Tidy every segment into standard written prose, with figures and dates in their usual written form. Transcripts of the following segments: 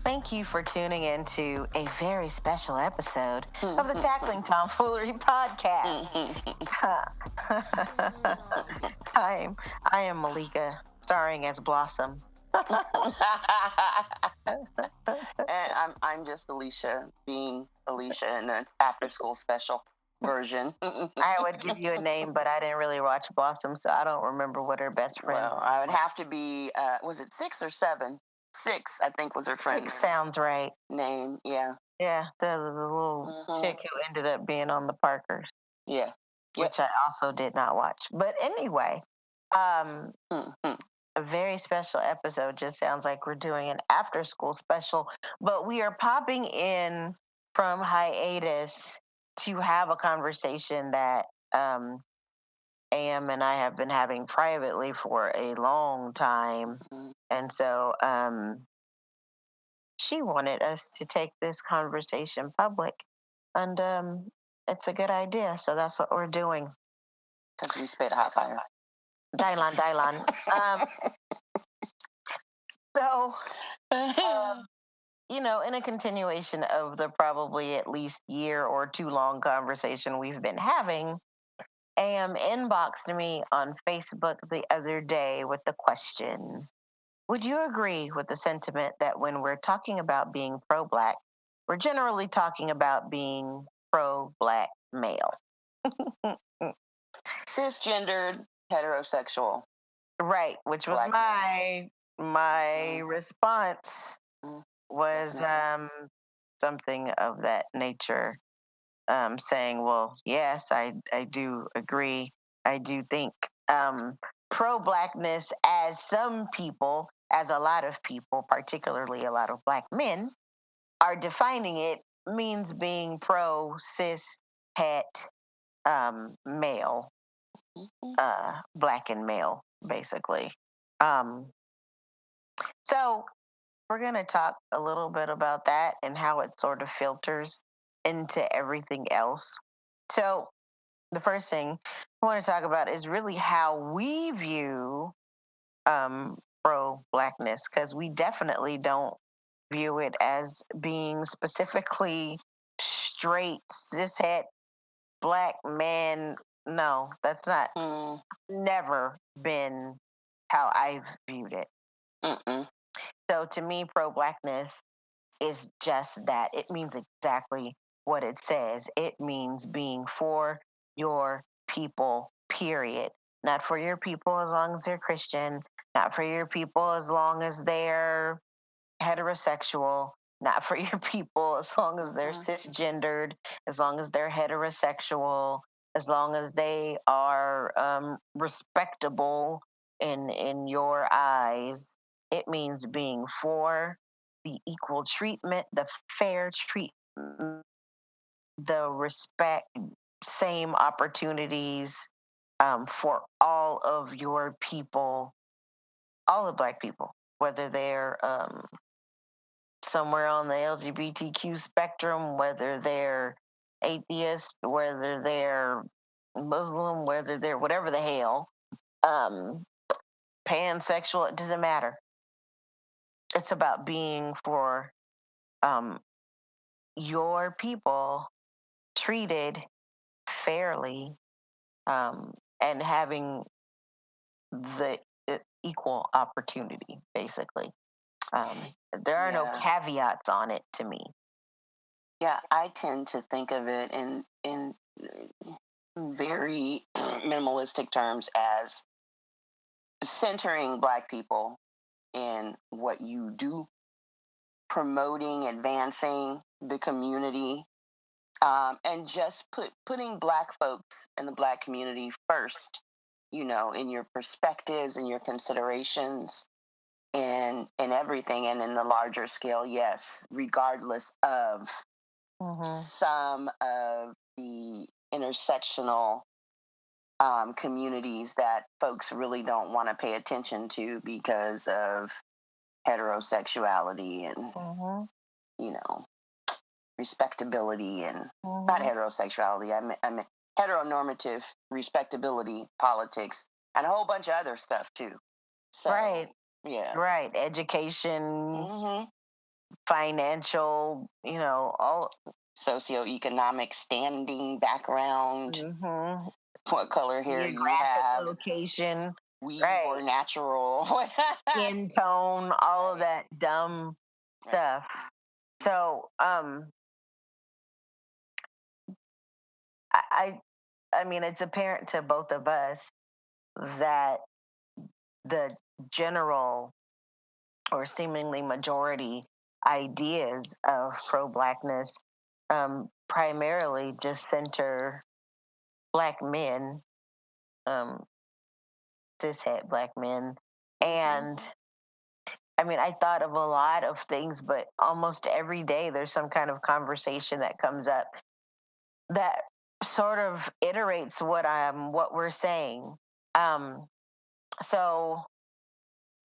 Thank you for tuning in to a very special episode of the Tackling Tomfoolery podcast. I am Malika, starring as Blossom. And I'm just Alicia, being Alicia in an after-school special version. I would give you a name, but I didn't really watch Blossom, so I don't remember what her best friend. Well, I would have to be. Was it 6 or 7? 6, I think, was her friend's 6 sounds right. name. Yeah. Yeah, the little chick who ended up being on the Parkers. Yeah. Which I also did not watch. But anyway, a very special episode. Just sounds like we're doing an after school special, but we are popping in from hiatus to have a conversation that AM and I have been having privately for a long time. And so she wanted us to take this conversation public, and it's a good idea. So that's what we're doing. Because we spit hot fire. Dylan. So, in a continuation of the probably at least year or two long conversation we've been having, AM inboxed me on Facebook the other day with the question, would you agree with the sentiment that when we're talking about being pro-Black, we're generally talking about being pro-Black male? Cisgendered, heterosexual. Right, which was my response was something of that nature, saying, well, yes, I do agree. I do think pro-Blackness, as some people, as a lot of people, particularly a lot of Black men, are defining it, means being pro-cis het male, Black and male, basically. So we're going to talk a little bit about that and how it sort of filters into everything else. So the first thing I want to talk about is really how we view pro-Blackness, because we definitely don't view it as being specifically straight, cishet, Black man. No, that's not, never been how I've viewed it. So to me, pro-Blackness is just that. It means exactly what it says. It means being for your people, period. Not for your people as long as they're Christian, not for your people as long as they're heterosexual, not for your people as long as they're cisgendered, as long as they're heterosexual, as long as they are respectable in your eyes. It means being for the equal treatment, the fair treatment, the respect, same opportunities for all of your people, all the Black people, whether they're somewhere on the LGBTQ spectrum, whether they're atheist, whether they're Muslim, whether they're whatever the hell, pansexual, it doesn't matter. It's about being for your people treated fairly, and having the equal opportunity, basically. There are no caveats on it to me. Yeah, I tend to think of it in very minimalistic terms as centering Black people in what you do, promoting, advancing the community, and just putting Black folks and the Black community first, in your perspectives and your considerations and everything, and in the larger scale, yes, regardless of some of the intersectional communities that folks really don't want to pay attention to because of heterosexuality and respectability, and not heterosexuality. I mean heteronormative respectability, politics, and a whole bunch of other stuff too. So, right. Yeah. Right. Education. financial, all socioeconomic standing, background, mm-hmm, what color hair you geographic have, location, weave right? or natural. Skin tone, all of Right. that dumb Right. stuff. So, I, I mean, it's apparent to both of us that the general or seemingly majority ideas of pro-blackness primarily just center black men, um, cishet black men, and I mean, I thought of a lot of things, but almost every day there's some kind of conversation that comes up that sort of iterates what we're saying. Um, so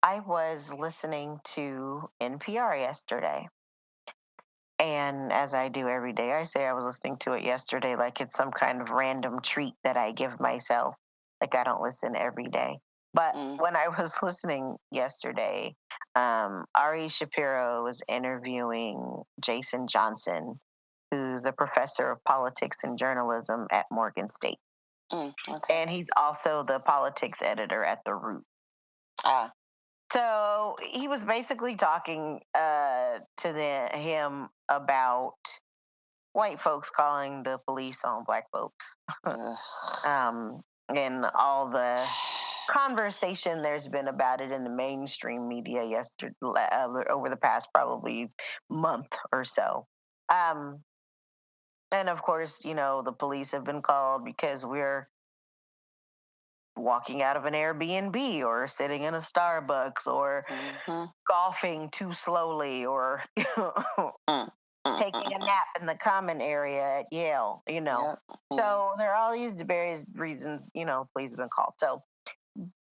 I was listening to NPR yesterday. And as I do every day, I say I was listening to it yesterday like it's some kind of random treat that I give myself. Like I don't listen every day. But when I was listening yesterday, Ari Shapiro was interviewing Jason Johnson, who's a professor of politics and journalism at Morgan State. Okay. And he's also the politics editor at The Root. Ah. So he was basically talking to him about white folks calling the police on black folks, and all the conversation there's been about it in the mainstream media over the past probably month or so. And of course, the police have been called because we're walking out of an Airbnb or sitting in a Starbucks or golfing too slowly or taking a nap in the common area at Yale, Yep. So there are all these various reasons, police have been called. So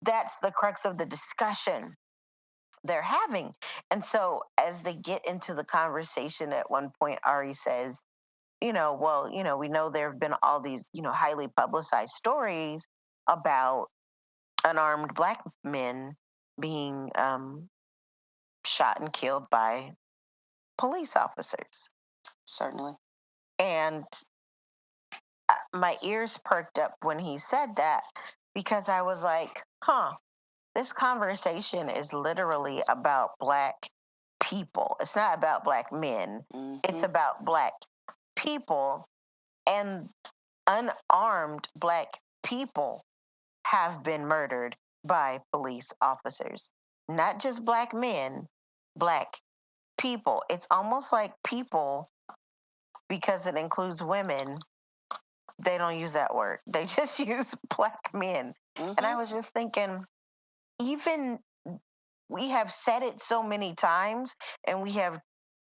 that's the crux of the discussion they're having. And so as they get into the conversation at one point, Ari says, well, we know there have been all these, highly publicized stories about unarmed black men being shot and killed by police officers. Certainly. And my ears perked up when he said that because I was like, this conversation is literally about black people. It's not about black men. It's about black people, and unarmed black people have been murdered by police officers. Not just black men, black people. It's almost like people, because it includes women, they don't use that word. They just use black men. And I was just thinking, even we have said it so many times and we have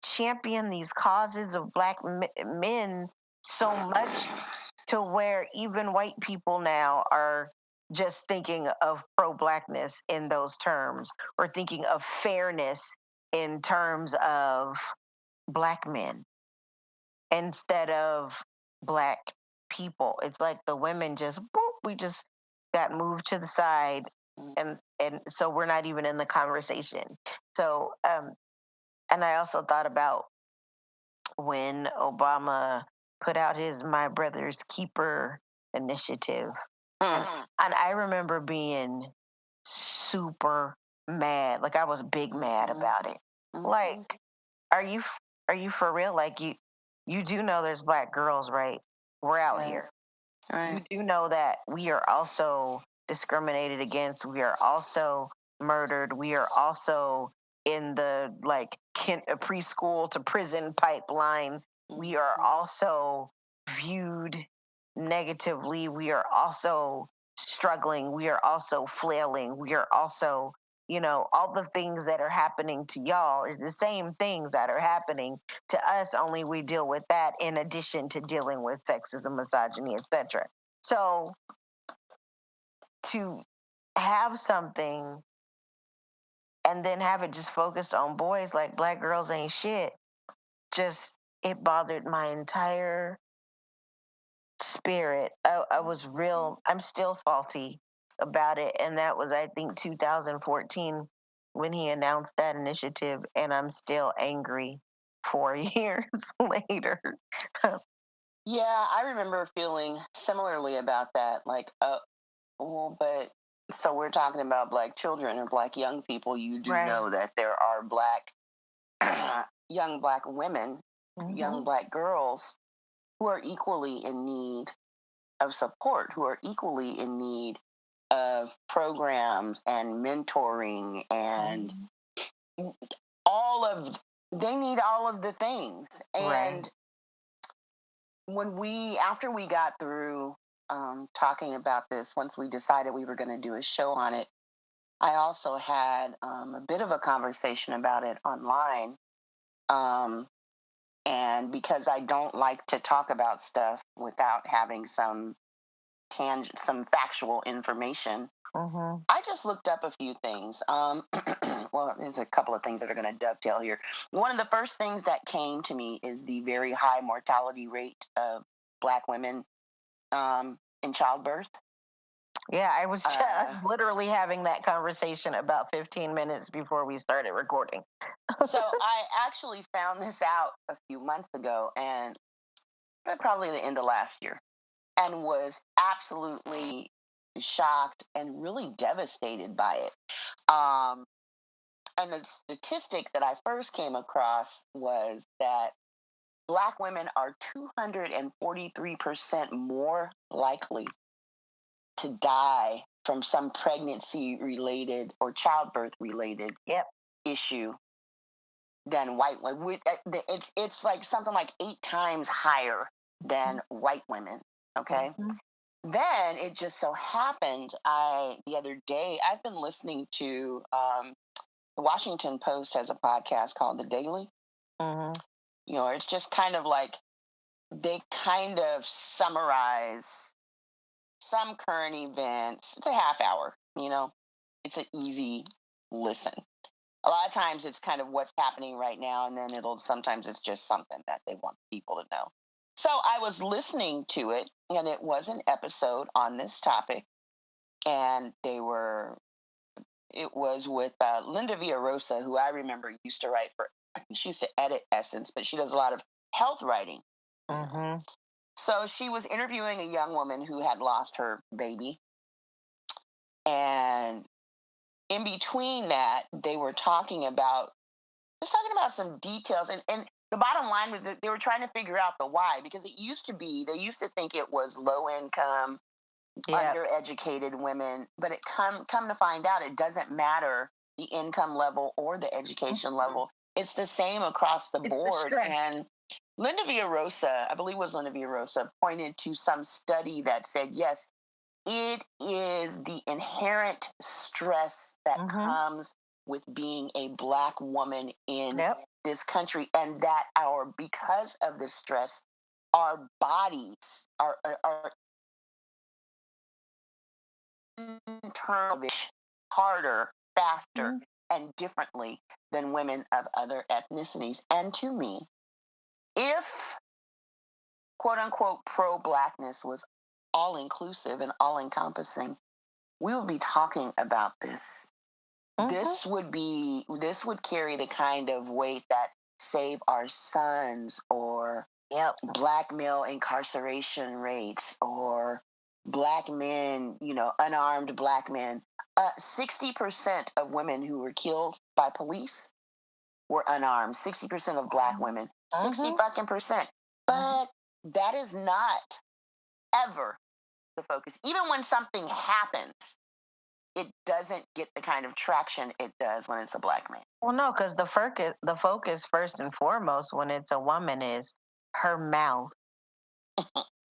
championed these causes of black men so much to where even white people now are just thinking of pro-blackness in those terms or thinking of fairness in terms of black men instead of black people. It's like the women just boop, we just got moved to the side, and so we're not even in the conversation. So and I also thought about when Obama put out his My Brother's Keeper initiative. And I remember being super mad. Like I was big mad about it. Like, are you for real? Like you do know there's black girls, right? We're out here. Right. You do know that we are also discriminated against. We are also murdered. We are also in the preschool to prison pipeline. We are also viewed negatively. We are also struggling. We are also flailing. We are also, all the things that are happening to y'all are the same things that are happening to us, only we deal with that in addition to dealing with sexism, misogyny, etc. So to have something and then have it just focused on boys like black girls ain't shit, just it bothered my entire spirit. I was I'm still faulty about it. And that was, I think, 2014 when he announced that initiative, and I'm still angry 4 years later. Yeah, I remember feeling similarly about that. Like, well, but so we're talking about black children or black young people. You do Right. know that there are black, young black women, young black girls who are equally in need of support, who are equally in need of programs and mentoring and all of, they need all of the things. Right. And after we got through talking about this, once we decided we were going to do a show on it, I also had a bit of a conversation about it online. And because I don't like to talk about stuff without having some some factual information, I just looked up a few things. Well, there's a couple of things that are going to dovetail here. One of the first things that came to me is the very high mortality rate of Black women in childbirth. Yeah, I was just literally having that conversation about 15 minutes before we started recording. So I actually found this out a few months ago, and probably the end of last year, and was absolutely shocked and really devastated by it. And the statistic that I first came across was that Black women are 243% more likely to die from some pregnancy related or childbirth related issue than white women. It's like something like 8 times higher than white women. Okay. Then it just so happened the other day I've been listening to the Washington Post has a podcast called The Daily. You know, it's just kind of like they kind of summarize some current events. It's a half hour, you know, it's an easy listen. A lot of times it's kind of what's happening right now, and then sometimes it's just something that they want people to know. So I was listening to it, and it was an episode on this topic, and it was with Linda Villarosa, who I remember used to write for, I think she used to edit Essence, but she does a lot of health writing. So she was interviewing a young woman who had lost her baby. And in between that, they were talking about some details. And the bottom line was that they were trying to figure out the why, because they used to think it was low income, undereducated women, but it come to find out it doesn't matter the income level or the education level. It's the same across the board. And Linda Villarosa, I believe it was Linda Villarosa, pointed to some study that said, yes, it is the inherent stress that comes with being a Black woman in this country, and that because of the stress, our bodies are internal harder, faster, and differently than women of other ethnicities. And to me, if quote unquote pro Blackness was all inclusive and all encompassing, we would be talking about this. This would carry the kind of weight that Save Our Sons or Black male incarceration rates or Black men, unarmed Black men. 60% of women who were killed by police were unarmed. 60% of Black women. 60 fucking percent. But that is not ever the focus. Even when something happens, it doesn't get the kind of traction it does when it's a Black man. Well, no, because the focus first and foremost when it's a woman is her mouth.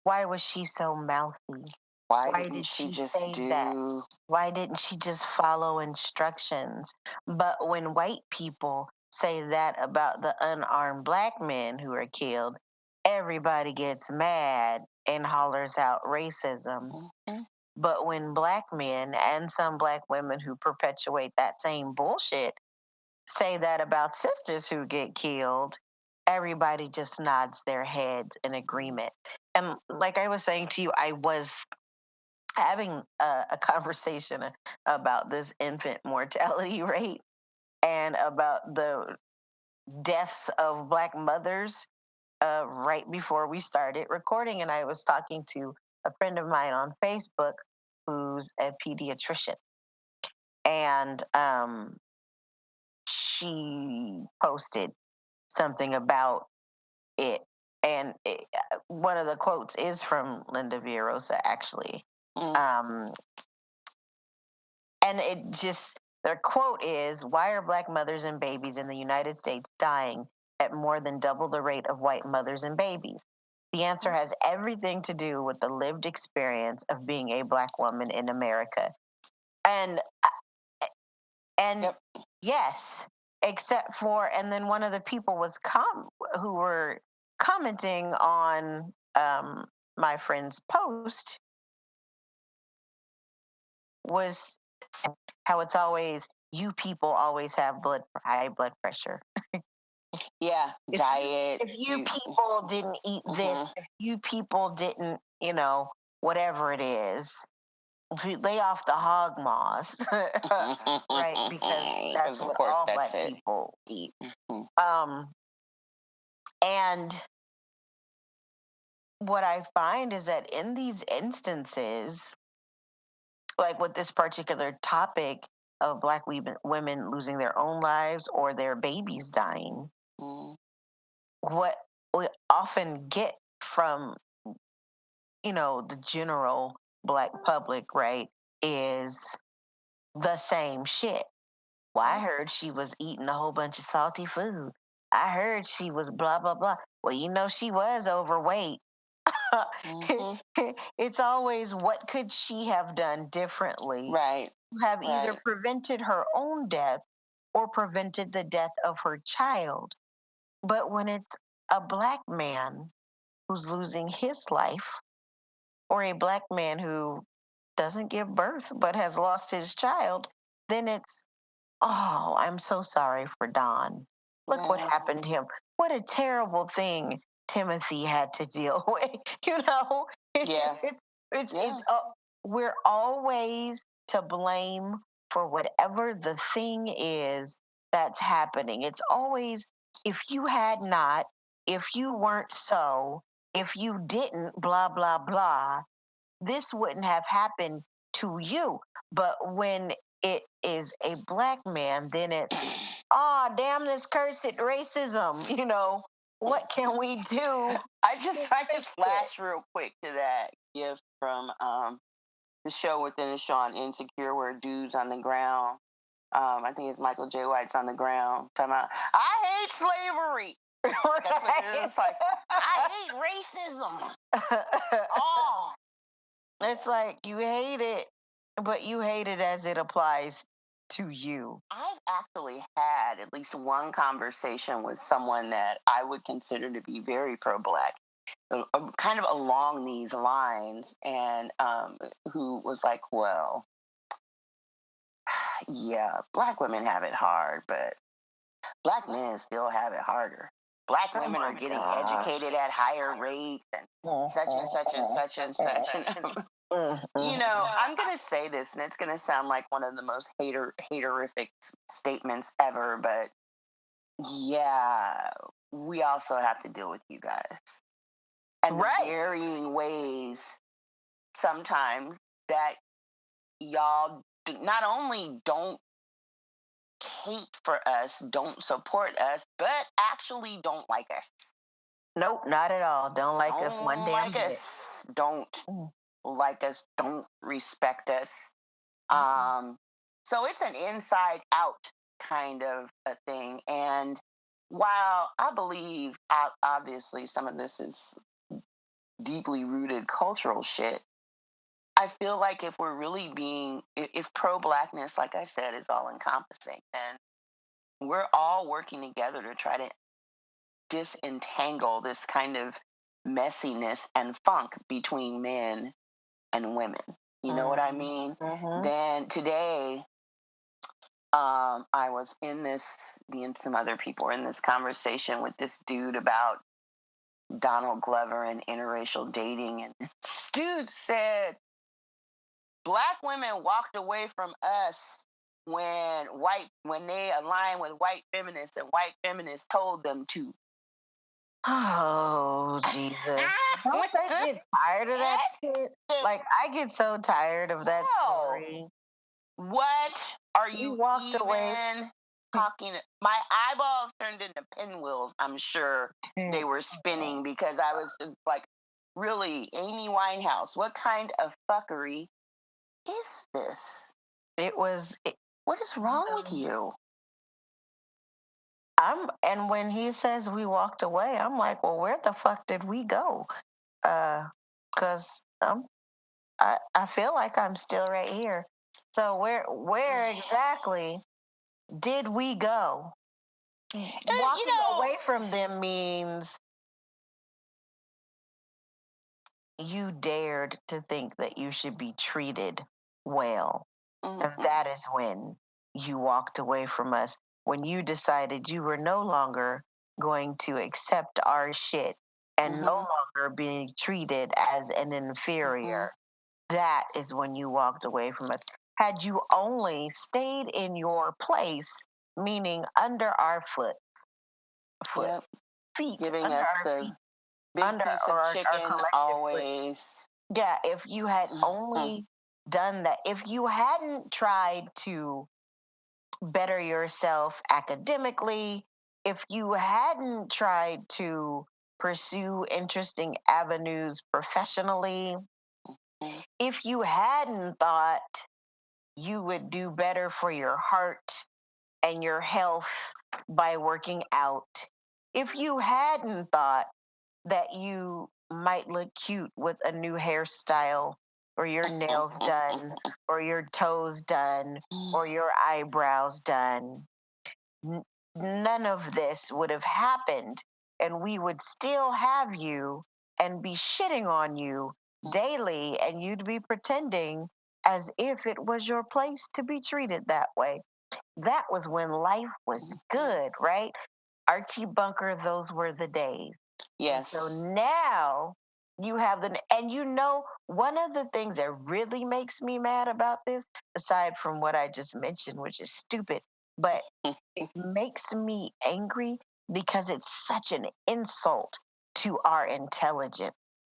Why was she so mouthy? Why didn't she just say that? Why didn't she just follow instructions? But when white people say that about the unarmed Black men who are killed, everybody gets mad and hollers out racism. But when Black men and some Black women who perpetuate that same bullshit say that about sisters who get killed, everybody just nods their heads in agreement. And like I was saying to you, I was having a conversation about this infant mortality rate. and about the deaths of Black mothers right before we started recording, and I was talking to a friend of mine on Facebook who's a pediatrician, and she posted something about it, and one of the quotes is from Linda Villarosa, actually. And it just, their quote is, "Why are Black mothers and babies in the United States dying at more than double the rate of white mothers and babies? The answer has everything to do with the lived experience of being a Black woman in America." And Yep. yes, except for, and then one of the people was who were commenting on my friend's post was how it's always, you people always have high blood pressure. Yeah, diet. If you people didn't eat this, if you people didn't, whatever it is, lay off the hog moss, right? Because that's of what course all that's Black it. people eat. Mhm. And what I find is that in these instances, like with this particular topic of Black women losing their own lives or their babies dying, what we often get from, the general Black public, right, is the same shit. Well, I heard she was eating a whole bunch of salty food. I heard she was blah, blah, blah. Well, she was overweight. It's always, what could she have done differently Right. to have either prevented her own death or prevented the death of her child? But when it's a Black man who's losing his life, or a Black man who doesn't give birth but has lost his child, then it's, oh, I'm so sorry for Don. Look what happened to him. What a terrible thing Timothy had to deal with. Yeah. It's we're always to blame for whatever the thing is that's happening. It's always, if you had not, if you weren't so, if you didn't, blah, blah, blah, this wouldn't have happened to you. But when it is a Black man, then it's, oh, damn this cursed racism. What can we do? I just flashed real quick to that gift from the show within the show on Insecure, where dude's on the ground. I think it's Michael J. White's on the ground talking about, I hate slavery. Right. That's what it is. Like, I hate racism. Oh. It's like, you hate it, but you hate it as it applies to you. I've actually had at least one conversation with someone that I would consider to be very pro-Black, kind of along these lines, and who was like, well, yeah, Black women have it hard, but Black men still have it harder. Black women are getting educated at higher rates and such and such and such and such. I'm going to say this, and it's going to sound like one of the most haterific statements ever, but yeah, we also have to deal with you guys. And the varying ways sometimes that y'all not only don't hate for us, don't support us, but actually don't like us. Nope, not at all. Don't like us one damn bit. Us, don't like us, don't respect us. So it's an inside out kind of a thing. And while I believe obviously some of this is deeply rooted cultural shit, I feel like if we're really if pro-Blackness, like I said, is all encompassing, then we're all working together to try to disentangle this kind of messiness and funk between men and women. You know what I mean? Then today, I was in me and some other people were in this conversation with this dude about Donald Glover and interracial dating. And this dude said, Black women walked away from us when they align with white feminists and white feminists told them to. Oh, Jesus. Don't they get tired of that shit? Like, I get so tired of that story. What are We you walked away. even talking? My eyeballs turned into pinwheels. I'm sure they were spinning because I was just like, really, Amy Winehouse, what kind of fuckery is this? What is wrong with you? And when he says we walked away, I'm like, well, where the fuck did we go? Because I feel like I'm still right here. So where exactly did we go? Walking away from them means you dared to think that you should be treated well. And that is when you walked away from us, when you decided you were no longer going to accept our shit and no longer being treated as an inferior. That is when you walked away from us. Had you only stayed in your place, meaning under our feet, giving under us our the feet, big under piece of our chicken collective foot. always. Yeah, if you had only done that, if you hadn't tried to better yourself academically, if you hadn't tried to pursue interesting avenues professionally, if you hadn't thought you would do better for your heart and your health by working out, if you hadn't thought that you might look cute with a new hairstyle or your nails done or your toes done or your eyebrows done, none of this would have happened, and we would still have you and be shitting on you daily, and you'd be pretending as if it was your place to be treated that way. That was when life was good, right? Archie Bunker, those were the days. Yes. So now you have and one of the things that really makes me mad about this, aside from what I just mentioned, which is stupid, but it makes me angry because it's such an insult to our intelligence.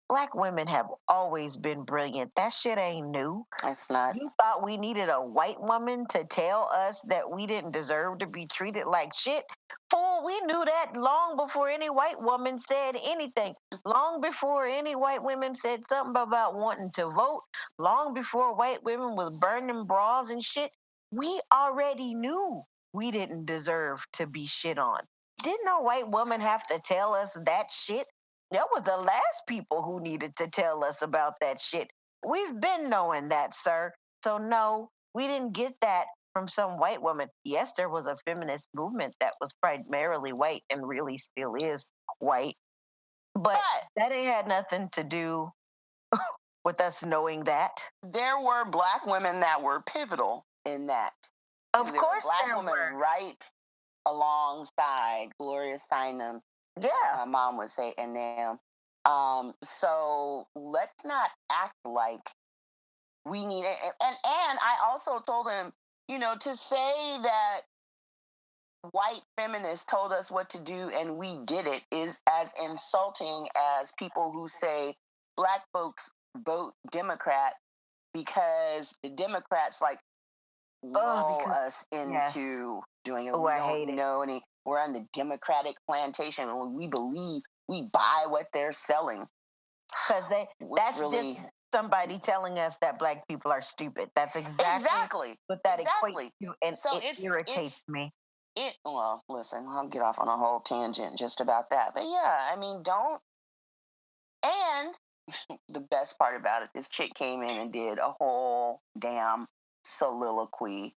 Black women have always been brilliant. That shit ain't new. It's not. You thought we needed a white woman to tell us that we didn't deserve to be treated like shit? Fool, we knew that long before any white woman said anything. Long before any white women said something about wanting to vote. Long before white women was burning bras and shit. We already knew we didn't deserve to be shit on. Didn't no white woman have to tell us that shit? That was the last people who needed to tell us about that shit. We've been knowing that, sir. So, no, we didn't get that from some white woman. Yes, there was a feminist movement that was primarily white and really still is white. But that ain't had nothing to do with us knowing that. There were black women that were pivotal in that. Of course, black there women were. right alongside Gloria Steinem. Yeah. My mom would say, and them. So let's not act like we need it. And I also told him, to say that white feminists told us what to do and we did it is as insulting as people who say black folks vote Democrat because the Democrats lull us into doing it. Oh, we I don't hate know any. We're on the Democratic plantation and we believe we buy what they're selling. Because that's really just somebody telling us that black people are stupid. That's exactly what that equates to, and so it irritates me. Well, listen, I'll get off on a whole tangent just about that. But yeah, I mean, don't. And the best part about it, this chick came in and did a whole damn soliloquy,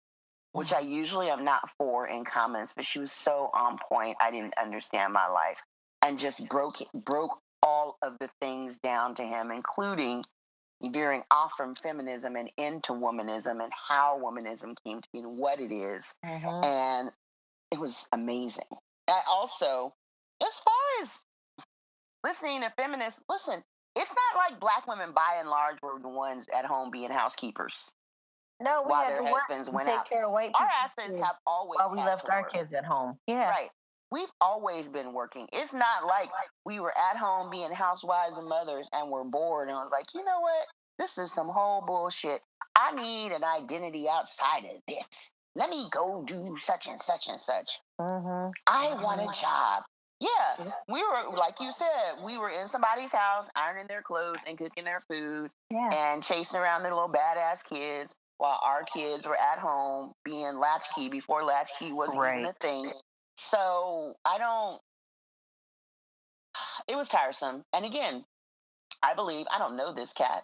which I usually am not for in comments, but she was so on point. I didn't understand my life and just broke all of the things down to him, including veering off from feminism and into womanism and how womanism came to be and what it is. And it was amazing. I also, as far as listening to feminists, listen, it's not like black women by and large were the ones at home being housekeepers. No, we while had their to work husbands to went take out. care of white Our people's asses kids have always while we had to left our work. kids at home. Yeah. Right. We've always been working. It's not like we were at home being housewives and mothers and we're bored and I was like, you know what? This is some whole bullshit. I need an identity outside of this. Let me go do such and such and such. Mm-hmm. I want a job. Yeah, we were, like you said, we were in somebody's house, ironing their clothes and cooking their food Yeah. and chasing around their little badass kids while our kids were at home being latchkey before latchkey was even a thing. So it was tiresome. And again, I believe, I don't know this cat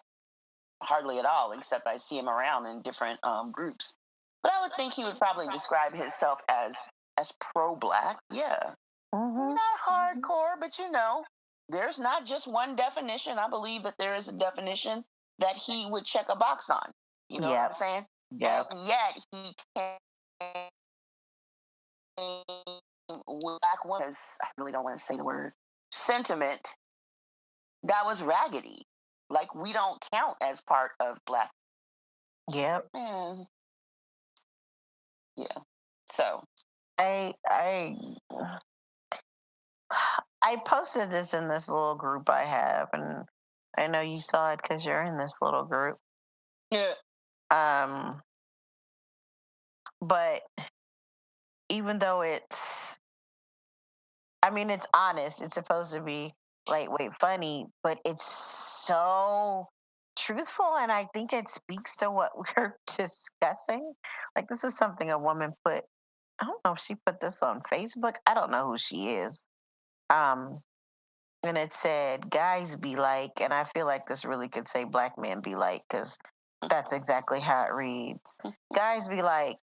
hardly at all, except I see him around in different groups. But I would think he would probably describe himself as pro-black. Yeah, Mm-hmm. not hardcore, but there's not just one definition. I believe that there is a definition that he would check a box on. You know what I'm saying? Yep. And yet he came with black women, I really don't want to say the word, sentiment that was raggedy. Like we don't count as part of black. Yep. Man. Yeah. So I I posted this in this little group I have, and I know you saw it because you're in this little group. yeah. But even though it's honest, it's supposed to be lightweight funny, but it's so truthful, and I think it speaks to what we're discussing. Like, this is something a woman put. I don't know if she put this on Facebook. I don't know who she is. Um, and it said, "Guys be like," and I feel like this really could say "black men be like," because that's exactly how it reads. Guys be like,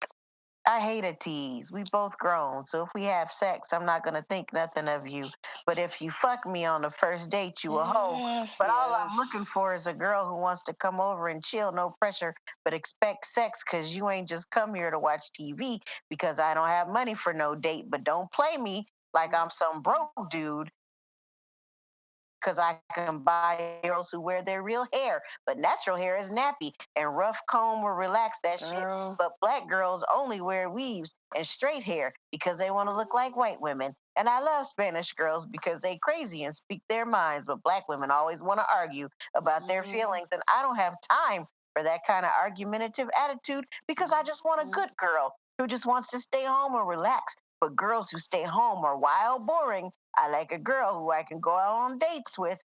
"I hate a tease. We both grown, so if we have sex, I'm not gonna think nothing of you. But if you fuck me on the first date, you a hoe. Yes, But all I'm looking for is a girl who wants to come over and chill, no pressure, but expect sex, cause you ain't just come here to watch TV because I don't have money for no date. But don't play me like I'm some broke dude, because I can buy girls who wear their real hair, but natural hair is nappy and rough comb will relax that shit. girl. But black girls only wear weaves and straight hair because they want to look like white women. And I love Spanish girls because they crazy and speak their minds, but black women always want to argue about their feelings. And I don't have time for that kind of argumentative attitude because I just want a good girl who just wants to stay home and relax. But girls who stay home are wild boring. I like a girl who I can go out on dates with,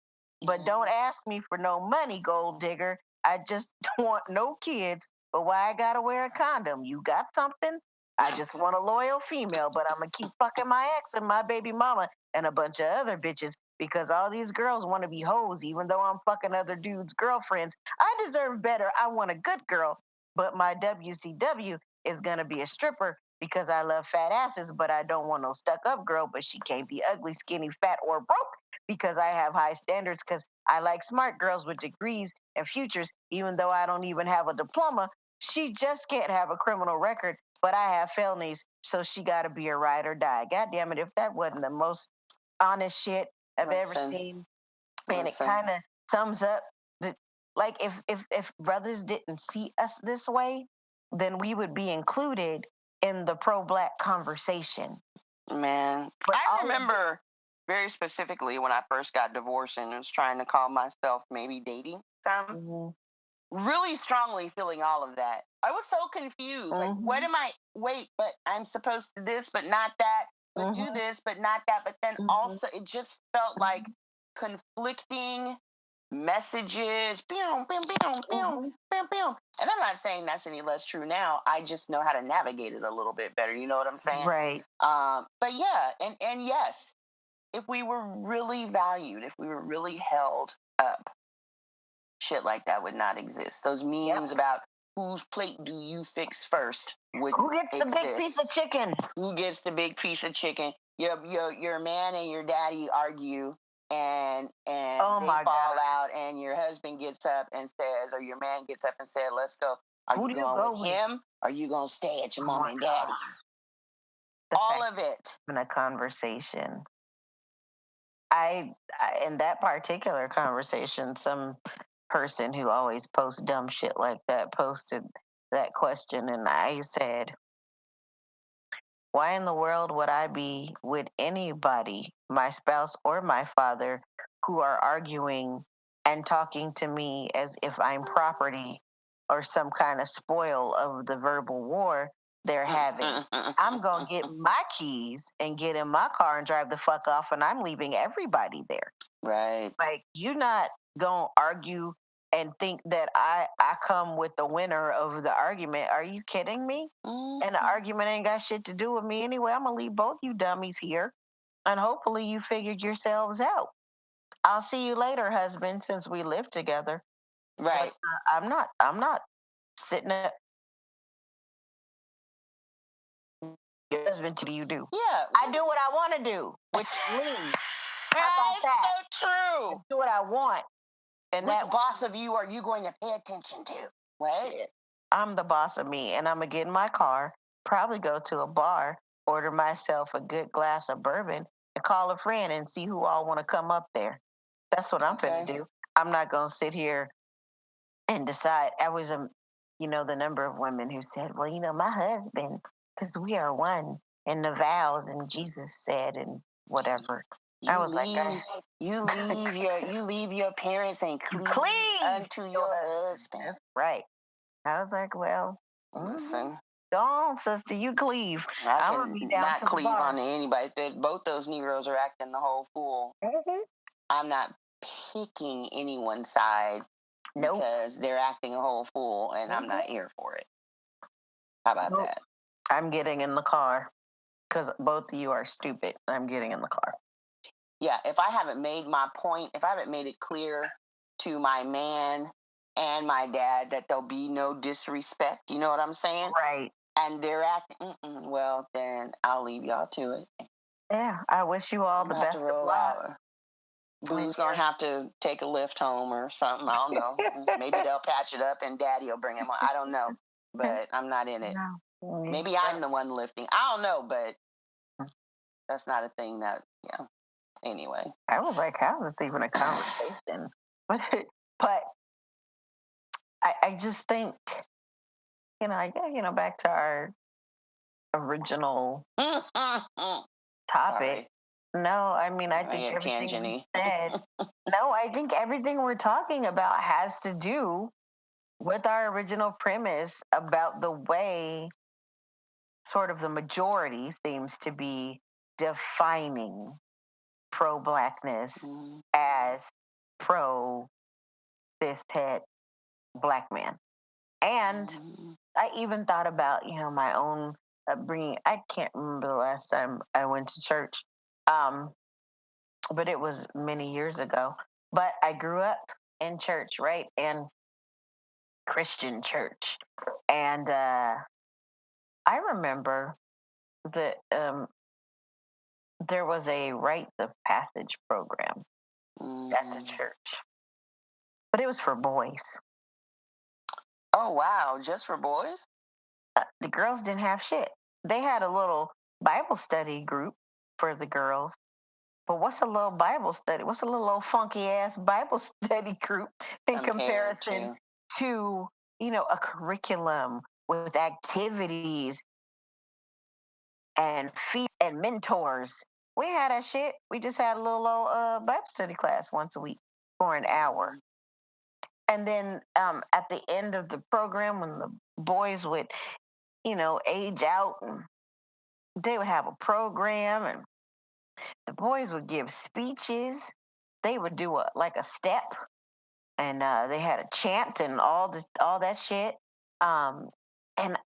but don't ask me for no money, gold digger. I just don't want no kids, but why I gotta wear a condom? You got something? I just want a loyal female, but I'm gonna keep fucking my ex and my baby mama and a bunch of other bitches because all these girls want to be hoes, even though I'm fucking other dudes' girlfriends. I deserve better. I want a good girl, but my WCW is gonna be a stripper because I love fat asses, but I don't want no stuck up girl, but she can't be ugly, skinny, fat, or broke because I have high standards because I like smart girls with degrees and futures, even though I don't even have a diploma. She just can't have a criminal record, but I have felonies, so she got to be a ride or die. God damn it, if that wasn't the most honest shit I've ever seen. And it kind of sums up the, like, if brothers didn't see us this way, then we would be included in the pro-black conversation. Man, But I remember very specifically when I first got divorced and was trying to call myself maybe dating some. Really strongly feeling all of that. I was so confused. Like, what am I? Wait, but I'm supposed to this, but not that. But do this, but not that. But then also, it just felt like conflicting messages. Boom, boom, boom, boom, boom, boom. And I'm not saying that's any less true now. I just know how to navigate it a little bit better. You know what I'm saying? Right. But yeah, and yes, if we were really valued, if we were really held up, shit like that would not exist. Those memes about whose plate do you fix first would Who gets the big piece of chicken? Who gets the big piece of chicken? Your man and your daddy argue and they fall out and your husband gets up and says, or your man gets up and said, let's go. Are you going with him? Or are you going to stay at your mom and daddy's? All of it. In a conversation. I in that particular conversation, some person who always posts dumb shit like that posted that question and I said, why in the world would I be with anybody, my spouse or my father, who are arguing and talking to me as if I'm property or some kind of spoil of the verbal war they're having? I'm going to get my keys and get in my car and drive the fuck off, and I'm leaving everybody there. Right. Like, you're not going to argue and think that I come with the winner of the argument. Are you kidding me? And the argument ain't got shit to do with me anyway. I'm gonna leave both you dummies here, and hopefully you figured yourselves out. I'll see you later, husband, since we live together. Right. But I'm not sitting at your husband. What do you do? Yeah. I do what I want to do, which is leave. How about That's that? so true. I do what I want. And which that boss of you are you going to pay attention to? Right? I'm the boss of me, and I'm gonna get in my car, probably go to a bar, order myself a good glass of bourbon, and call a friend and see who all want to come up there. That's what I'm finna do. I'm not gonna sit here and decide. I was the number of women who said, "Well, my husband, because we are one in the vows, and Jesus said, and whatever." I was like, you leave your parents and cleave unto your husband. Right. I was like, well, listen. Go on, sister. You cleave. I I'm can not cleave on anybody. Both those Negroes are acting the whole fool. Mm-hmm. I'm not picking anyone's side because they're acting a whole fool, and I'm not here for it. How about that? I'm getting in the car because both of you are stupid. I'm getting in the car. Yeah, if I haven't made my point, if I haven't made it clear to my man and my dad that there'll be no disrespect, you know what I'm saying? Right. And they're acting, well, then I'll leave y'all to it. Yeah, I wish you all the best of luck. Boo's gonna have to take a lift home or something. I don't know. Maybe they'll patch it up and Daddy will bring him home. I don't know, but I'm not in it. No. Maybe I'm the one lifting. I don't know, but that's not a thing that. Yeah. Anyway, I was like, how's this even a conversation? But I just think, back to our original topic. Sorry. No, I mean, I think everything we said. No, I think everything we're talking about has to do with our original premise about the way sort of the majority seems to be defining pro-blackness as pro-cishet black man. And I even thought about, my own upbringing. I can't remember the last time I went to church, but it was many years ago. But I grew up in church, right? And Christian church. And I remember that there was a rites of passage program at the church, but it was for boys. Oh, wow. Just for boys? The girls didn't have shit. They had a little Bible study group for the girls. But what's a little Bible study? What's a little old funky ass Bible study group in comparison to, a curriculum with activities and feet and mentors? We had that shit. We just had a little old Bible study class once a week for an hour. And then at the end of the program, when the boys would, age out, and they would have a program, and the boys would give speeches. They would do a step, and they had a chant and all that shit. And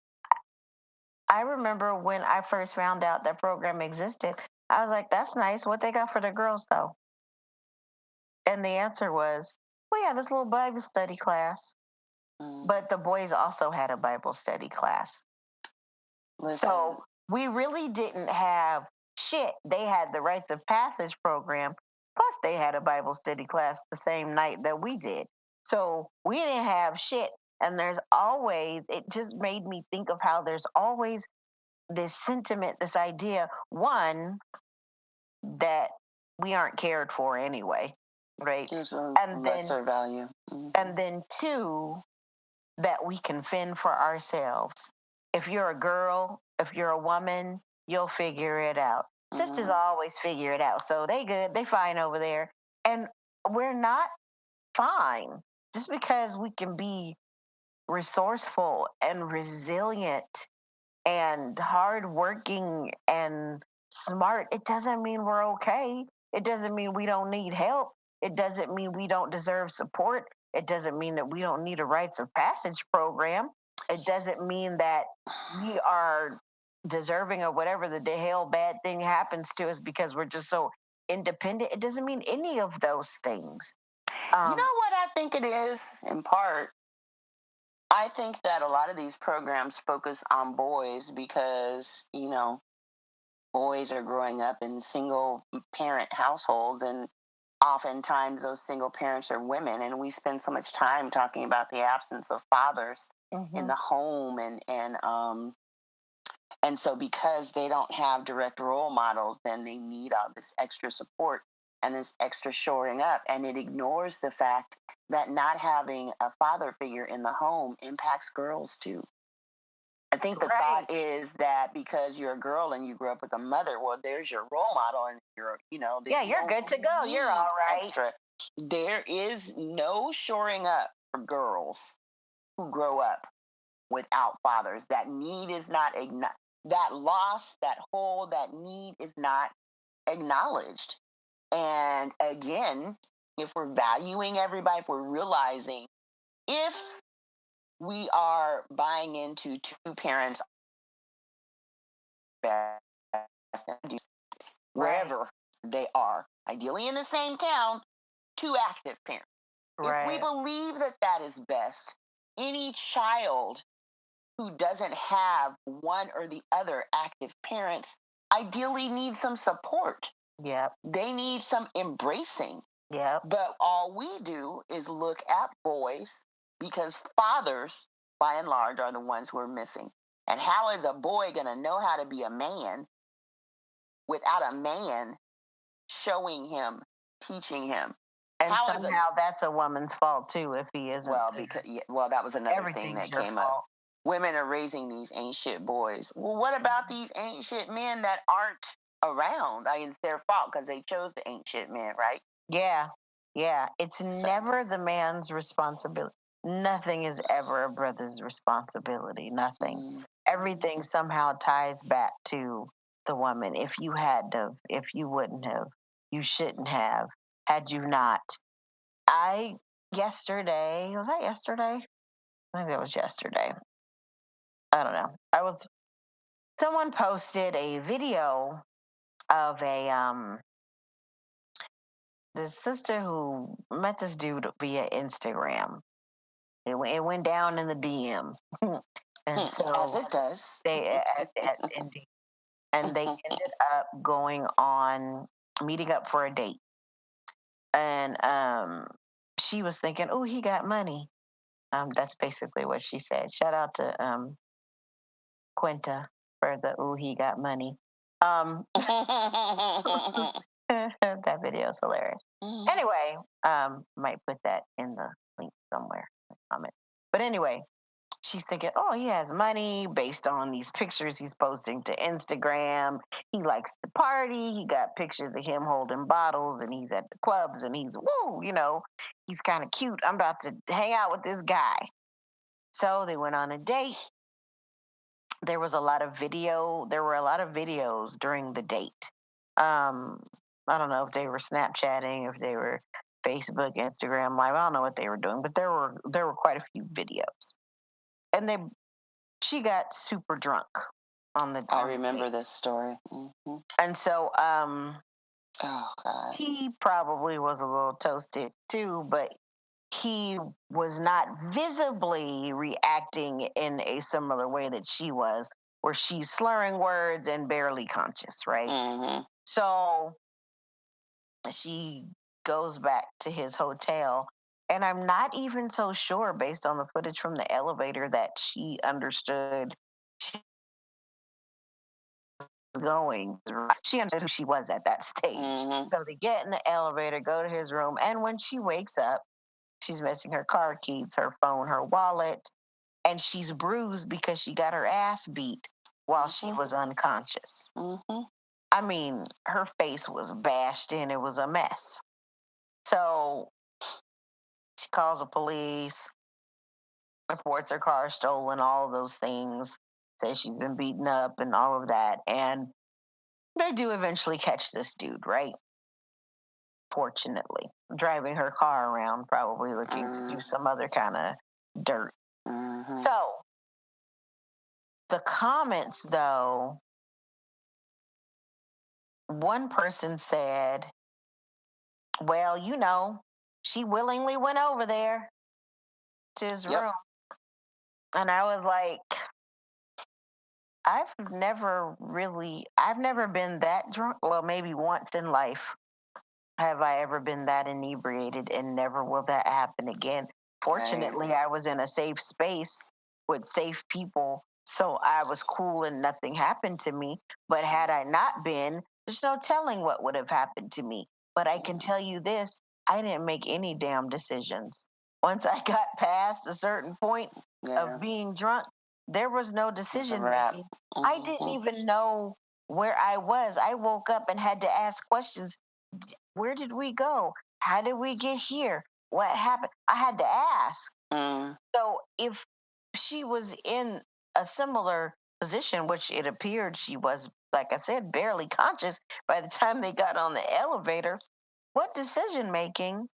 I remember when I first found out that program existed, I was like, "That's nice. What they got for the girls, though?" And the answer was, "We had this little Bible study class." But the boys also had a Bible study class. Listen. So we really didn't have shit. They had the rites of passage program, plus they had a Bible study class the same night that we did. So we didn't have shit. And it just made me think of how there's always this sentiment, this idea, one, that we aren't cared for anyway, right? There's a lesser value. And then two, that we can fend for ourselves. If you're a girl, if you're a woman, you'll figure it out. Sisters always figure it out. So they good, they fine over there. And we're not fine. Just because we can be resourceful and resilient and hardworking and smart, it doesn't mean we're okay. It doesn't mean we don't need help. It doesn't mean we don't deserve support. It doesn't mean that we don't need a rites of passage program. It doesn't mean that we are deserving of whatever the hell bad thing happens to us because we're just so independent. It doesn't mean any of those things. You know what I think it is, in part? I think that a lot of these programs focus on boys because, boys are growing up in single parent households, and oftentimes those single parents are women, and we spend so much time talking about the absence of fathers in the home, and so because they don't have direct role models, then they need all this extra support and this extra shoring up. And it ignores the fact that not having a father figure in the home impacts girls too. I think the thought is that because you're a girl and you grew up with a mother, well, there's your role model, and you're good to go. You're all right. Extra. There is no shoring up for girls who grow up without fathers. That need is not that loss, that hole, that need is not acknowledged. And again, if we're valuing everybody, if we're realizing, if we are buying into two parents wherever they are, ideally in the same town, two active parents. If we believe that that is best, any child who doesn't have one or the other active parents ideally needs some support. Yep. They need some embracing. Yep. But all we do is look at boys, because fathers, by and large, are the ones who are missing. And how is a boy going to know how to be a man without a man showing him, teaching him? And somehow that's a woman's fault too if he isn't. Well, that was another thing that came up. Women are raising these ain't shit boys. Well, what about these ain't shit men that aren't around? It's their fault because they chose the ain't shit men, right? Yeah. It's never the man's responsibility. Nothing is ever a brother's responsibility. Nothing. Everything somehow ties back to the woman. If you had to, if you wouldn't have, you shouldn't have, had you not. Yesterday, was that yesterday? I think that was yesterday. I don't know. Someone posted a video of this sister who met this dude via Instagram. It went down in the DM. And so, as it does, indeed. And they ended up meeting up for a date. And she was thinking, oh, he got money. That's basically what she said. Shout out to Quinta for the "ooh, he got money." That video is hilarious. Anyway, might put that in the link somewhere, comment. But anyway, she's thinking, oh, he has money based on these pictures he's posting to Instagram. He likes to party. He got pictures of him holding bottles, and he's at the clubs, and he's he's kind of cute. I'm about to hang out with this guy. So they went on a date. There were a lot of videos during the date. I don't know if they were Snapchatting, if they were Facebook, Instagram Live. I don't know what they were doing, but there were quite a few videos. And she got super drunk on the. I remember this story. And so, oh God, he probably was a little toasted too, but he was not visibly reacting in a similar way that she was, where she's slurring words and barely conscious, right? So she goes back to his hotel, and I'm not even so sure, based on the footage from the elevator, that she understood she was going. She understood who she was at that stage. So they get in the elevator, go to his room, and when she wakes up, she's missing her car keys, her phone, her wallet. and she's bruised because she got her ass beat while she was unconscious. Mm-hmm. I mean, her face was bashed in. It was a mess. So she calls the police, reports her car stolen, all of those things, says she's been beaten up and all of that. And they do eventually catch this dude, right? Fortunately, driving her car around, probably looking to do some other kind of dirt. So the comments, though, one person said, well, you know, she willingly went over there to his room. And I was like, I've never been that drunk. Well, maybe once in life have I ever been that inebriated, and never will that happen again. Fortunately, I was in a safe space with safe people, so I was cool and nothing happened to me. But had I not been, there's no telling what would have happened to me. But I can tell you this, I didn't make any damn decisions. Once I got past a certain point of being drunk, there was no decision making. I didn't even know where I was. I woke up and had to ask questions. Where did we go? How did we get here? What happened? I had to ask. So if she was in a similar position, which it appeared she was, like I said, barely conscious by the time they got on the elevator, what decision making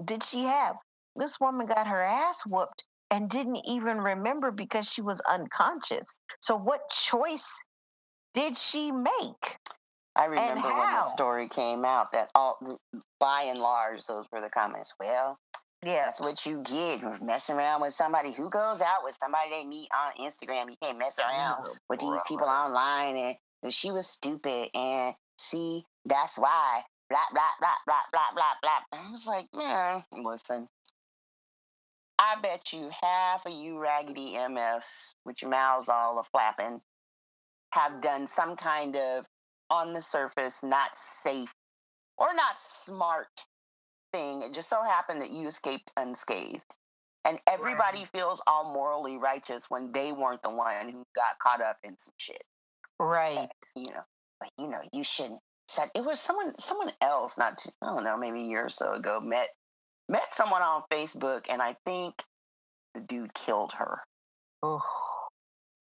did she have? This woman got her ass whooped and didn't even remember because she was unconscious. So what choice did she make? I remember when the story came out that by and large, those were the comments. Well, that's what you get messing around with somebody who goes out with somebody they meet on Instagram. You can't mess around with these people online, and she was stupid, and see, that's why, blah, blah, blah, blah, blah, blah, blah. I was like, man, listen, I bet you half of you raggedy MFs with your mouths all a-flapping have done some kind of, on the surface, not safe or not smart thing. It just so happened that you escaped unscathed. And everybody feels all morally righteous when they weren't the one who got caught up in some shit. Right. But you shouldn't. Said it was someone else, I don't know, maybe a year or so ago, met someone on Facebook, and I think the dude killed her. Oh.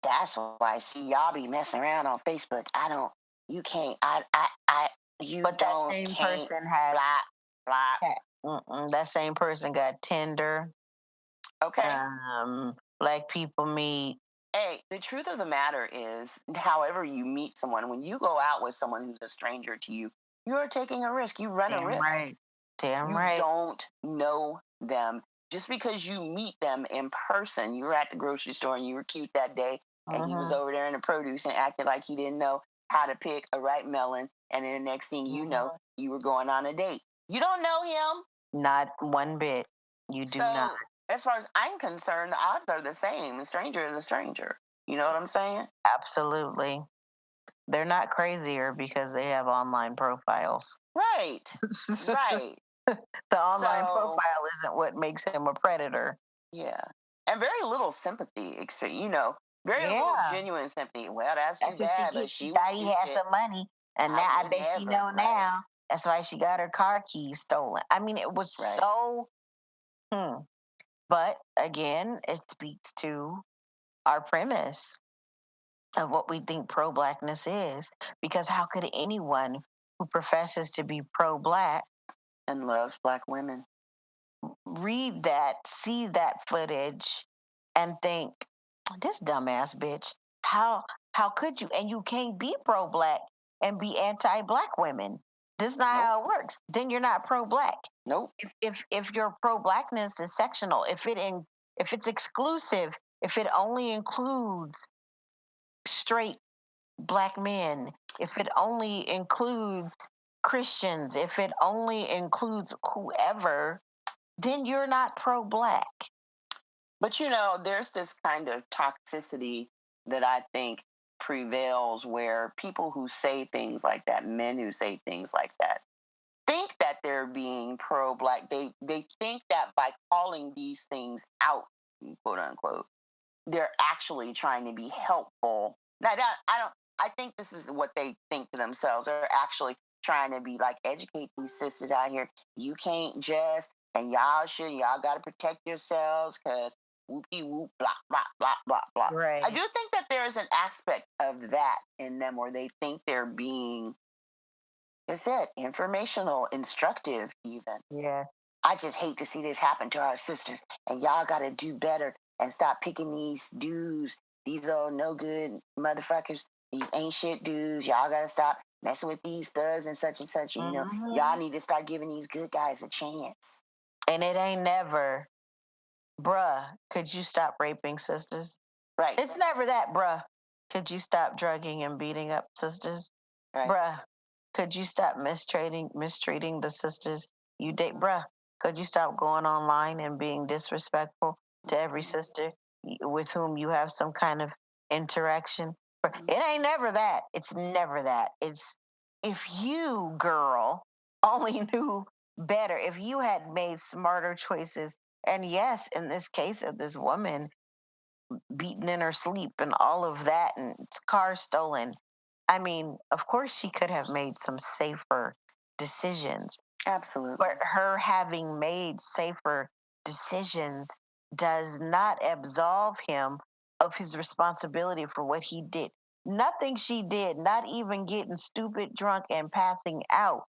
That's why, see, y'all be messing around on Facebook. You can't, you but don't, that same can't, person has, blah. That same person got Tinder. Okay. Black people meet. Hey, the truth of the matter is, however you meet someone, when you go out with someone who's a stranger to you, you're taking a risk. You run a risk. Damn you right. You don't know them. Just because you meet them in person, you were at the grocery store and you were cute that day, and he was over there in the produce and acted like he didn't know how to pick a ripe melon, and then the next thing you know, you were going on a date. You don't know him. Not one bit. You do not. As far as I'm concerned, the odds are the same. A stranger is a stranger. You know what I'm saying? Absolutely. They're not crazier because they have online profiles. Right. Right. The online profile isn't what makes him a predator. Yeah. And very little sympathy, very little genuine sympathy. Well, that's too bad, but she thought he had some money, and now I bet she know now. That's why she got her car keys stolen. I mean, it was so. But again, it speaks to our premise of what we think pro-blackness is. Because how could anyone who professes to be pro-black and loves black women read that, see that footage, and think, this dumbass bitch, how could you? And you can't be pro-black and be anti-black women. This is not how it works. Then you're not pro-black. Nope. If your pro-blackness is sectional, if it's exclusive, if it only includes straight black men, if it only includes Christians, if it only includes whoever, then you're not pro-black. But there's this kind of toxicity that I think prevails, where people who say things like that, men who say things like that, think that they're being pro-black. They think that by calling these things out, quote unquote, they're actually trying to be helpful. Now, I think this is what they think to themselves. They're actually trying to be like, educate these sisters out here. You can't just, and y'all got to protect yourselves because whoopie whoop, blah, blah, blah, blah, blah. I Right. do think that there is an aspect of that in them where they think they're being, is that informational, instructive, even. Yeah. I just hate to see this happen to our sisters, and y'all got to do better and stop picking these dudes, these old no good motherfuckers, these ain't shit dudes. Y'all got to stop messing with these thugs and such and such. You know, y'all need to start giving these good guys a chance. And it ain't never, bruh, could you stop raping sisters? Right. It's never that, bruh. Could you stop drugging and beating up sisters? Right. Bruh, could you stop mistreating the sisters you date? Bruh, could you stop going online and being disrespectful to every sister with whom you have some kind of interaction? It ain't never that. It's never that. It's if you, girl, only knew better, if you had made smarter choices, and yes, in this case of this woman beaten in her sleep and all of that and car stolen. I mean, of course she could have made some safer decisions. Absolutely. But her having made safer decisions does not absolve him of his responsibility for what he did. Nothing she did, not even getting stupid drunk and passing out,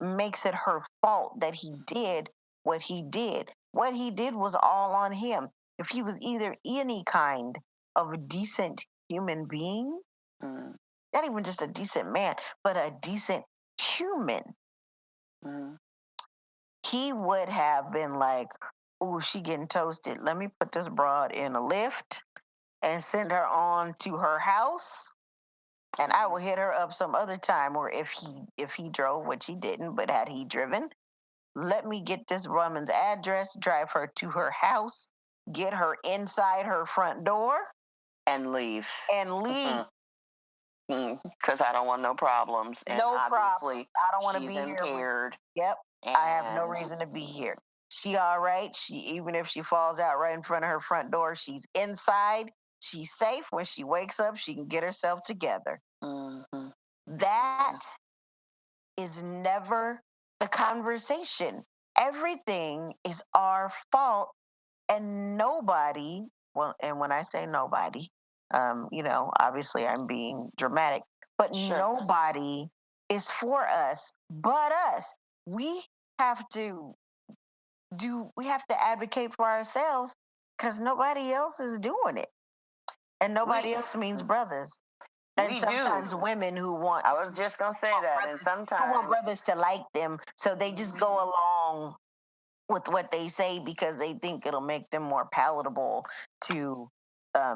makes it her fault that he did what he did. What he did was all on him. If he was either any kind of a decent human being, not even just a decent man, but a decent human, he would have been like, "Ooh, she getting toasted. Let me put this broad in a lift and send her on to her house, and I will hit her up some other time." Or if he drove, which he didn't, but had he driven, let me get this woman's address, drive her to her house, get her inside her front door, and leave. And leave. Because I don't want no problems. And No obviously, problem. I don't want to she's be impaired. here. Yep. And I have no reason to be here. She all right. She even if she falls out right in front of her front door, she's inside. She's safe. When she wakes up, she can get herself together. That is never the conversation. Everything is our fault, and nobody. Well, and when I say nobody, obviously I'm being dramatic, but nobody is for us but us. We have to we have to advocate for ourselves because nobody else is doing it. And nobody else means brothers. And sometimes women who want I was just gonna say that, and sometimes who want brothers to like them, so they just go along with what they say because they think it'll make them more palatable to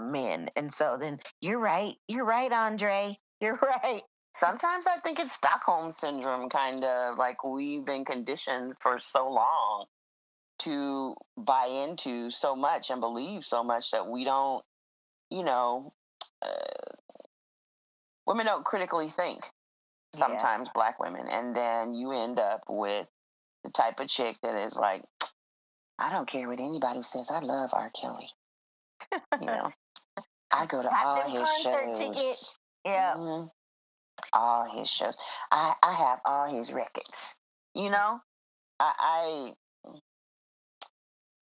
men. And so then you're right, Andre, you're right. Sometimes I think it's Stockholm syndrome, kind of like we've been conditioned for so long to buy into so much and believe so much that we don't, women don't critically think sometimes, Black women. And then you end up with the type of chick that is like, I don't care what anybody says. I love R. Kelly. I go to all his shows. Tickets. Yeah. All his shows. I have all his records.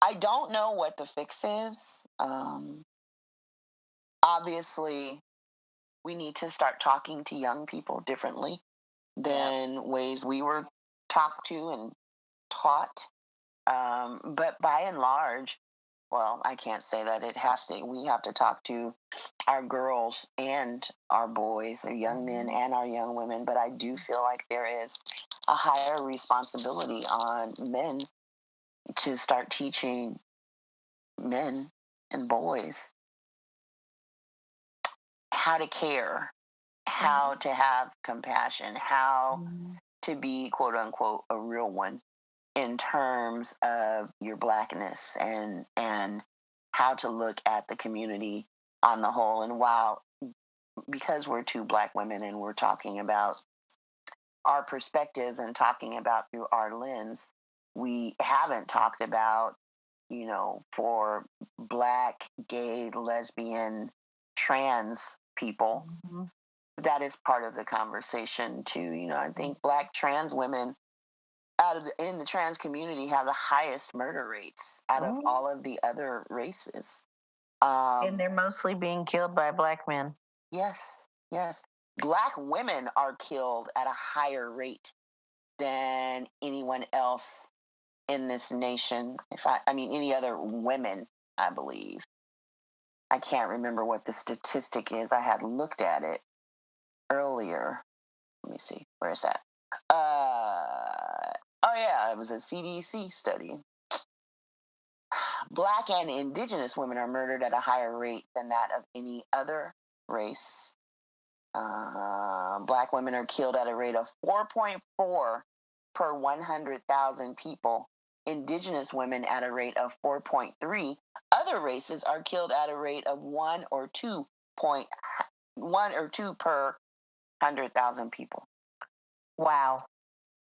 I don't know what the fix is. Obviously, we need to start talking to young people differently than ways we were talked to and taught. But by and large, well, I can't say that it has to. We have to talk to our girls and our boys, our young men and our young women. But I do feel like there is a higher responsibility on men to start teaching men and boys how to care, how to have compassion, how to be, quote unquote, a real one in terms of your Blackness and how to look at the community on the whole. And while, because we're two Black women and we're talking about our perspectives and talking about through our lens, we haven't talked about, for Black, gay, lesbian, trans people. Mm-hmm. That is part of the conversation too. I think Black trans women in the trans community have the highest murder rates out of all of the other races. And they're mostly being killed by Black men. Yes, yes. Black women are killed at a higher rate than anyone else in this nation. Any other women, I believe. I can't remember what the statistic is. I had looked at it earlier. Let me see. Where is that? Oh yeah, it was a CDC study. Black and indigenous women are murdered at a higher rate than that of any other race. Black women are killed at a rate of 4.4 per 100,000 people. Indigenous women at a rate of 4.3. Other races are killed at a rate of 1 or 2 per 100,000 people. Wow.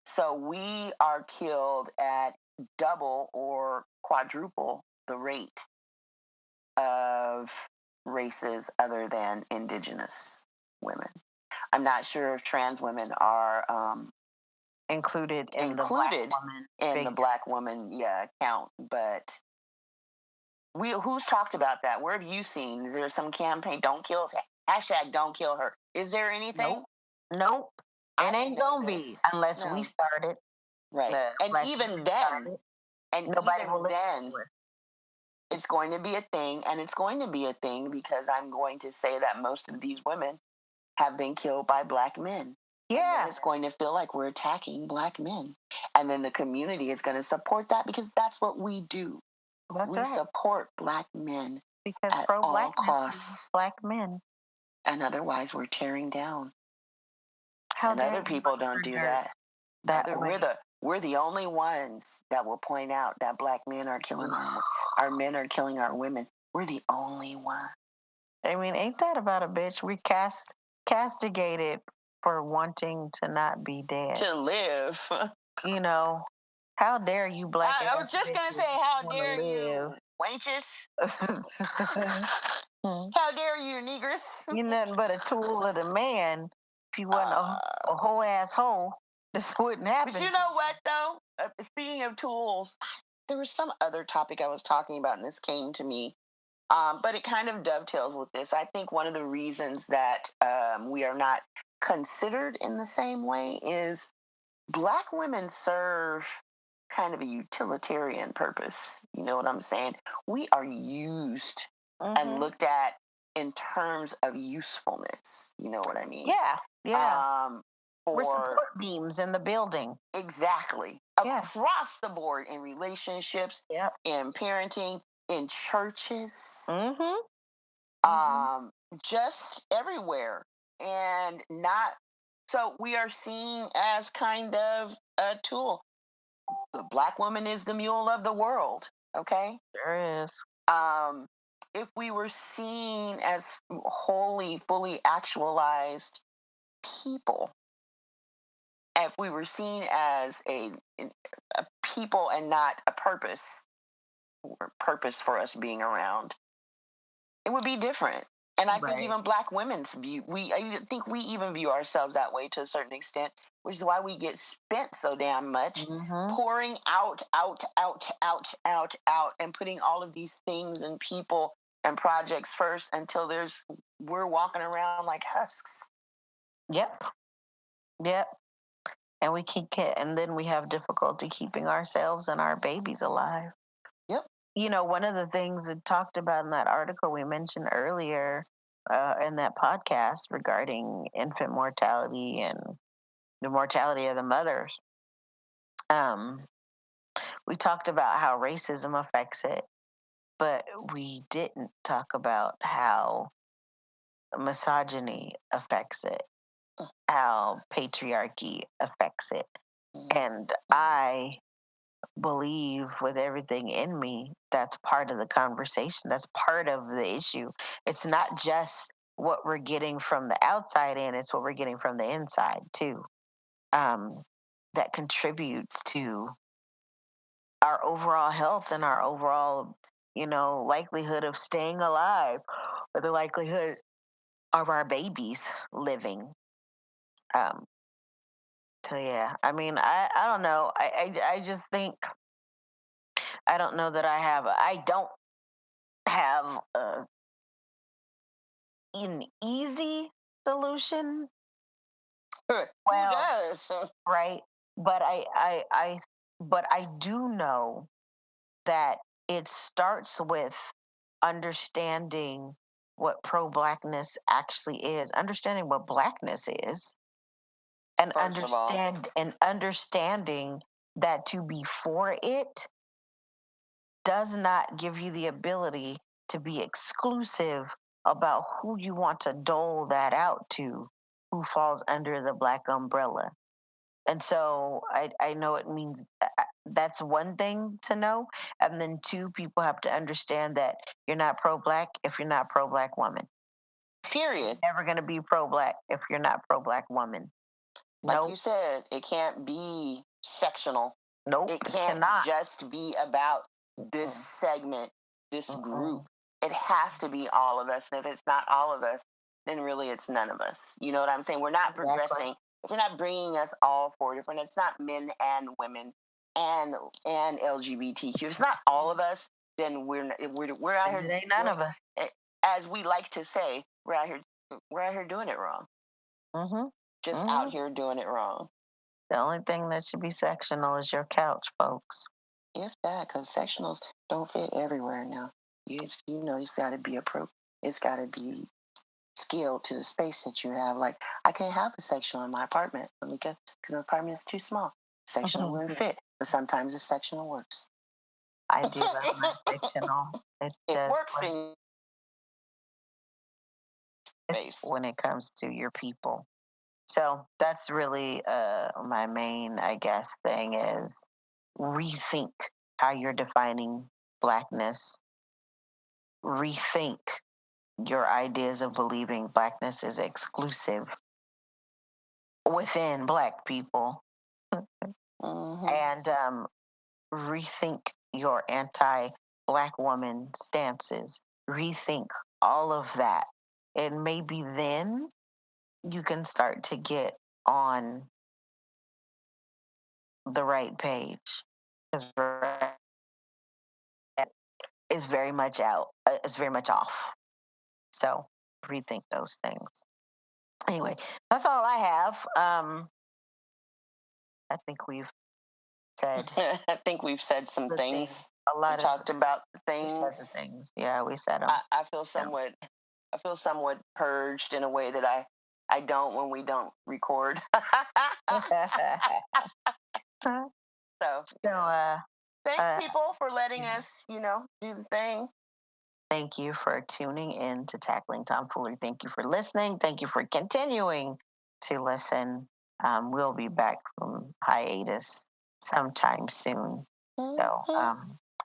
So we are killed at double or quadruple the rate of races other than indigenous women. I'm not sure if trans women are included in the Black woman the Black woman count, but who's talked about that? Where have you seen? Is there some campaign? Don't kill hashtag don't kill her. Is there anything? Nope. It ain't gonna be unless we start it. Right. And even then, it's going to be a thing, and it's going to be a thing because I'm going to say that most of these women have been killed by Black men. Yeah. And it's going to feel like we're attacking Black men. And then the community is going to support that because that's what we do. We support Black men because at all costs. Black men. And otherwise, we're tearing down. And other people don't do that. We're the only ones that will point out that Black men are killing our men are killing our women. We're the only one. I mean, ain't that about a bitch? We castigated for wanting to not be dead. To live. How dare you, Black I was just going to say, how dare you, wenches? How dare you, negress? You're nothing but a tool of the man. If you wasn't a whole ass hole, this wouldn't happen. But you know what, though? Speaking of tools, there was some other topic I was talking about, and this came to me. But it kind of dovetails with this. I think one of the reasons that we are not considered in the same way is Black women serve kind of a utilitarian purpose. You know what I'm saying? We are used and looked at in terms of usefulness. You know what I mean? Yeah. We're support beams in the building. Exactly. Across the board in relationships, in parenting, in churches, just everywhere. And so we are seen as kind of a tool. The Black woman is the mule of the world. Okay. Sure is. If we were seen as wholly, fully actualized people, if we were seen as a people and not a purpose for us being around, it would be different. And I think even Black women's view, I think we even view ourselves that way to a certain extent, which is why we get spent so damn much, pouring out, and putting all of these things and people and projects first until we're walking around like husks. Yep. And and then we have difficulty keeping ourselves and our babies alive. Yep. One of the things that talked about in that article we mentioned earlier in that podcast regarding infant mortality and the mortality of the mothers, we talked about how racism affects it, but we didn't talk about how misogyny affects it, how patriarchy affects it. And I believe with everything in me that's part of the conversation, that's part of the issue. It's not just what we're getting from the outside in, it's what we're getting from the inside too, that contributes to our overall health and our overall, likelihood of staying alive, or the likelihood of our babies living. Um, so yeah, I mean, I don't know. I just think I don't know that I don't have an easy solution. Who Well, does? right, but I do know that it starts with understanding what pro-blackness actually is, understanding what blackness is, and First of all, understanding that to be for it does not give you the ability to be exclusive about who you want to dole that out to, who falls under the black umbrella. And so I know it means that's one thing to know. And then two, people have to understand that you're not pro-black if you're not pro-black woman. period. You're never going to be pro-black if you're not pro-black woman. Like you Nope. said, it can't be sectional. Nope. It It can't cannot. just be about this Mm-mm. segment, this group. Mm-mm. It has to be all of us. And if it's not all of us, then really it's none of us. You know what I'm saying? We're not Exactly. progressing. If we're not bringing us all forward, if it's not men and women and LGBTQ, if it's not all of us, then we're out And here it ain't none doing, of us. as we like to say, we're out here doing it wrong. Mm-hmm. Just Mm-hmm. out here doing it wrong. The only thing that should be sectional is your couch, folks. If that, because sectionals don't fit everywhere now. It's got to be it's got to be scaled to the space that you have. Like, I can't have a sectional in my apartment because my apartment is too small. Sectional wouldn't fit, but sometimes the sectional works. I do love my sectional. It It just works in space. when it comes to your people. So that's really my main, I guess, thing is rethink how you're defining blackness. Rethink your ideas of believing blackness is exclusive within black people, Mm-hmm. and rethink your anti-black woman stances. Rethink all of that, and maybe then you can start to get on the right page. Because is very much out. It's very much off. So rethink those things. Anyway, that's all I have. I think we've said I think we've said some the things. things. A We lot of talked about we said the things. things. Yeah, we said them. I feel somewhat purged in a way that I don't when we don't record. So thanks, people, for letting us, do the thing. Thank you for tuning in to Tackling Tomfoolery. Thank you for listening. Thank you for continuing to listen. We'll be back from hiatus sometime soon. So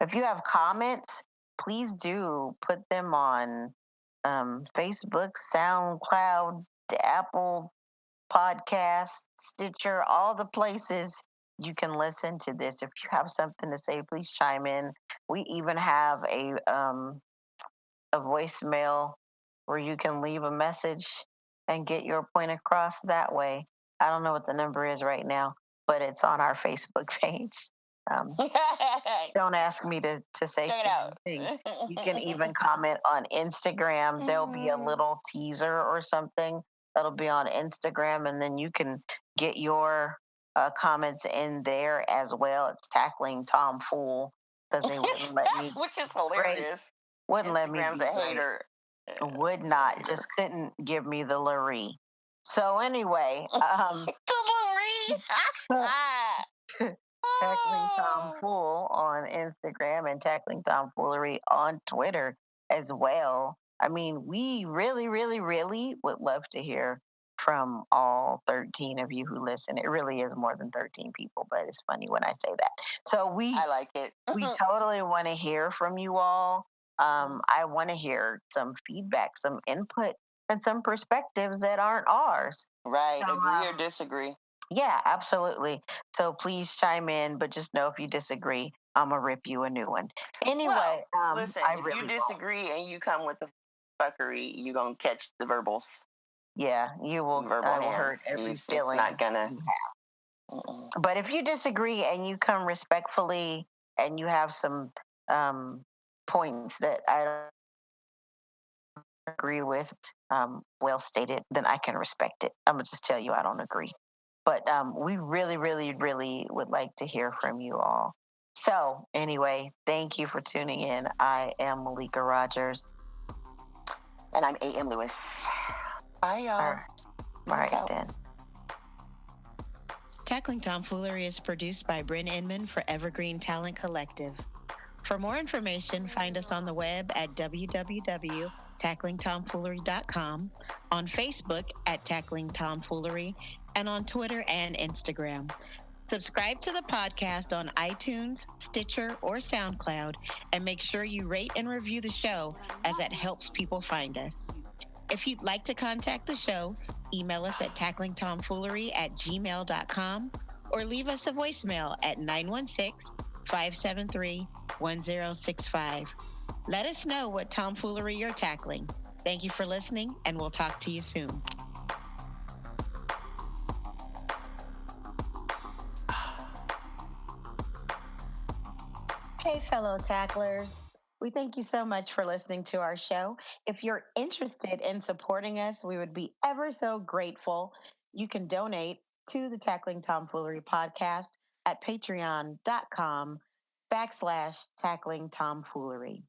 if you have comments, please do put them on Facebook, SoundCloud, Apple Podcasts, Stitcher, all the places you can listen to this. If you have something to say, please chime in. We even have a voicemail where you can leave a message and get your point across that way. I don't know what the number is right now, but it's on our Facebook page. Don't ask me to say Check it too out. many things. You can even comment on Instagram. There'll be a little teaser or something that'll be on Instagram, and then you can get your comments in there as well. It's Tackling Tomfool because they wouldn't let me. Which is hilarious. Wouldn't let me Instagram's be a great. hater. Would not. Just couldn't give me the Larry. So anyway, Tackling Tomfool on Instagram and Tackling Tomfoolery on Twitter as well. I mean, we really, really, really would love to hear from all 13 of you who listen. It really is more than 13 people, but it's funny when I say that. So I like it. we totally want to hear from you all. I want to hear some feedback, some input, and some perspectives that aren't ours. Right. So, Agree or disagree. Yeah, absolutely. So please chime in, but just know if you disagree, I'm gonna rip you a new one. Anyway, listen, I if really you won't. disagree and you come with the fuckery, you're gonna catch the verbals. Yeah, you will. Verbal I will hands. hurt every It's feeling not gonna. you have. But if you disagree and you come respectfully and you have some points that I don't agree with, well stated, then I can respect it. I'm gonna just tell you I don't agree. But we really, really, really would like to hear from you all. So anyway, thank you for tuning in. I am Malika Rogers. And I'm A.M. Lewis. Bye, y'all. All right then. Tackling Tomfoolery is produced by Bren Inman for Evergreen Talent Collective. For more information, find us on the web at www.tacklingtomfoolery.com, on Facebook at Tackling Tomfoolery, and on Twitter and Instagram. Subscribe to the podcast on iTunes, Stitcher, or SoundCloud, and make sure you rate and review the show, as that helps people find us. If you'd like to contact the show, email us at tacklingtomfoolery@gmail.com or leave us a voicemail at 916-573-1065. Let us know what tomfoolery you're tackling. Thank you for listening, and we'll talk to you soon. Hey, fellow tacklers. We thank you so much for listening to our show. If you're interested in supporting us, we would be ever so grateful. You can donate to the Tackling Tomfoolery podcast at patreon.com/Tackling Tomfoolery.